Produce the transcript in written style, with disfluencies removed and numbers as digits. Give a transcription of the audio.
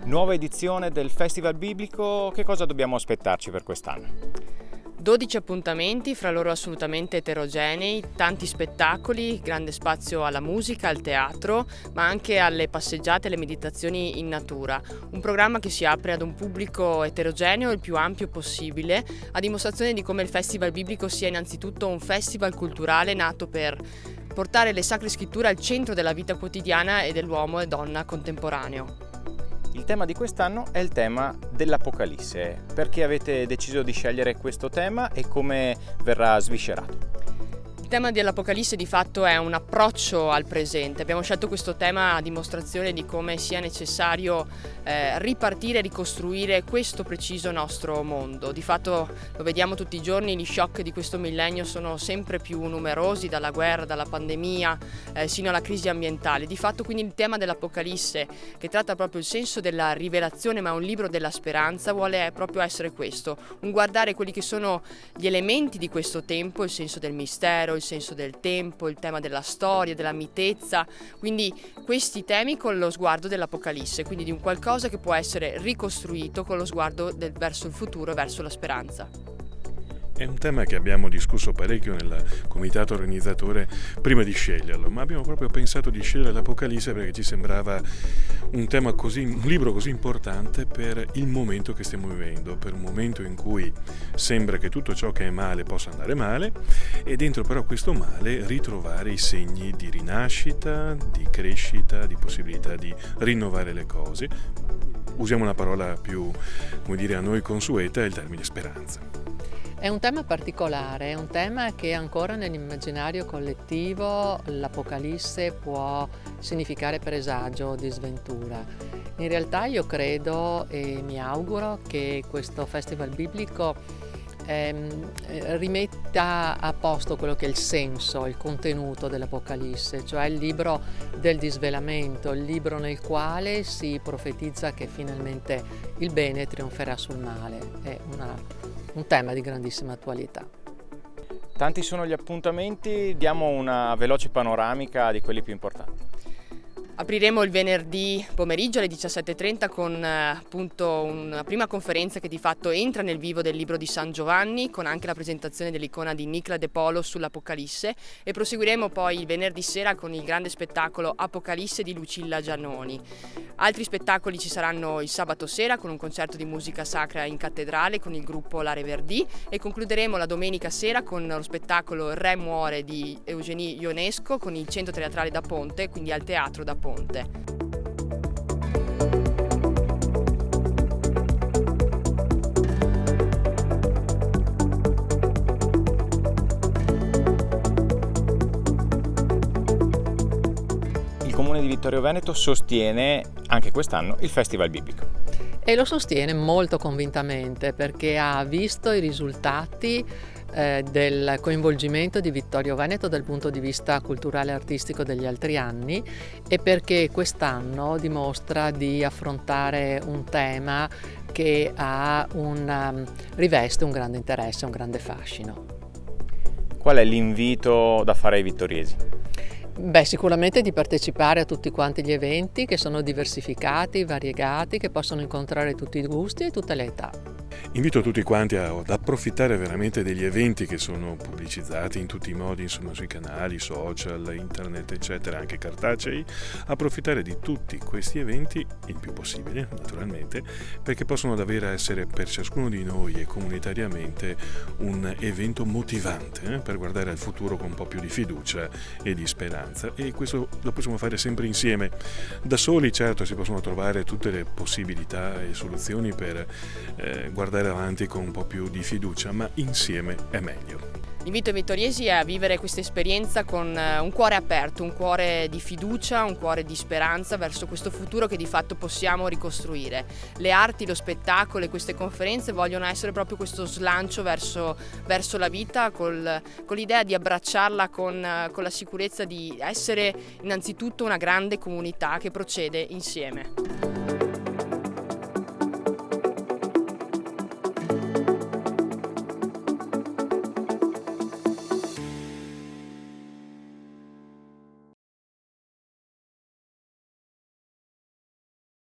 Nuova edizione del Festival Biblico, che cosa dobbiamo aspettarci per quest'anno? 12 appuntamenti, fra loro assolutamente eterogenei, tanti spettacoli, grande spazio alla musica, al teatro, ma anche alle passeggiate e alle meditazioni in natura. Un programma che si apre ad un pubblico eterogeneo il più ampio possibile, a dimostrazione di come il Festival Biblico sia innanzitutto un festival culturale nato per portare le Sacre Scritture al centro della vita quotidiana e dell'uomo e donna contemporaneo. Il tema di quest'anno è il tema dell'Apocalisse. Perché avete deciso di scegliere questo tema e come verrà sviscerato? Il tema dell'Apocalisse di fatto è un approccio al presente. Abbiamo scelto questo tema a dimostrazione di come sia necessario ripartire e ricostruire questo preciso nostro mondo. Di fatto lo vediamo tutti i giorni, gli shock di questo millennio sono sempre più numerosi, dalla guerra, dalla pandemia, sino alla crisi ambientale. Di fatto quindi il tema dell'Apocalisse, che tratta proprio il senso della rivelazione ma un libro della speranza, vuole proprio essere questo, un guardare quelli che sono gli elementi di questo tempo, il senso del mistero, il senso del tempo, il tema della storia, della mitezza, quindi questi temi con lo sguardo dell'Apocalisse, quindi di un qualcosa che può essere ricostruito con lo sguardo verso il futuro, verso la speranza. È un tema che abbiamo discusso parecchio nel comitato organizzatore prima di sceglierlo, ma abbiamo proprio pensato di scegliere l'Apocalisse perché ci sembrava un libro così importante per il momento che stiamo vivendo, per un momento in cui sembra che tutto ciò che è male possa andare male e dentro però questo male ritrovare i segni di rinascita, di crescita, di possibilità di rinnovare le cose. Usiamo una parola più, a noi consueta, è il termine speranza. È un tema particolare, è un tema che ancora nell'immaginario collettivo l'Apocalisse può significare presagio di sventura. In realtà io credo e mi auguro che questo Festival Biblico rimetta a posto quello che è il senso, il contenuto dell'Apocalisse, cioè il libro del disvelamento, il libro nel quale si profetizza che finalmente il bene trionferà sul male. È un tema di grandissima attualità. Tanti sono gli appuntamenti, diamo una veloce panoramica di quelli più importanti. Apriremo il venerdì pomeriggio alle 17:30 con appunto una prima conferenza che di fatto entra nel vivo del libro di San Giovanni, con anche la presentazione dell'icona di Nicla de Polo sull'Apocalisse, e proseguiremo poi il venerdì sera con il grande spettacolo Apocalisse di Lucilla Giannoni. Altri spettacoli ci saranno il sabato sera con un concerto di musica sacra in cattedrale con il gruppo La Reverdì, e concluderemo la domenica sera con lo spettacolo Re muore di Eugenie Ionesco con il Centro Teatrale da Ponte, quindi al Teatro da Ponte. Il Comune di Vittorio Veneto sostiene anche quest'anno il Festival Biblico. E lo sostiene molto convintamente perché ha visto i risultati del coinvolgimento di Vittorio Veneto dal punto di vista culturale e artistico degli altri anni, e perché quest'anno dimostra di affrontare un tema che riveste un grande interesse, un grande fascino. Qual è l'invito da fare ai vittoriesi? Sicuramente di partecipare a tutti quanti gli eventi che sono diversificati, variegati, che possono incontrare tutti i gusti e tutte le età. Invito tutti quanti ad approfittare veramente degli eventi che sono pubblicizzati in tutti i modi, insomma, sui canali, social, internet, eccetera, anche cartacei, approfittare di tutti questi eventi il più possibile, naturalmente, perché possono davvero essere per ciascuno di noi e comunitariamente un evento motivante per guardare al futuro con un po' più di fiducia e di speranza, e questo lo possiamo fare sempre insieme. Da soli, certo, si possono trovare tutte le possibilità e soluzioni per guardare avanti con un po' più di fiducia, ma insieme è meglio. L'invito ai vittoriesi è a vivere questa esperienza con un cuore aperto, un cuore di fiducia, un cuore di speranza verso questo futuro che di fatto possiamo ricostruire. Le arti, lo spettacolo e queste conferenze vogliono essere proprio questo slancio verso la vita, con l'idea di abbracciarla con la sicurezza di essere innanzitutto una grande comunità che procede insieme.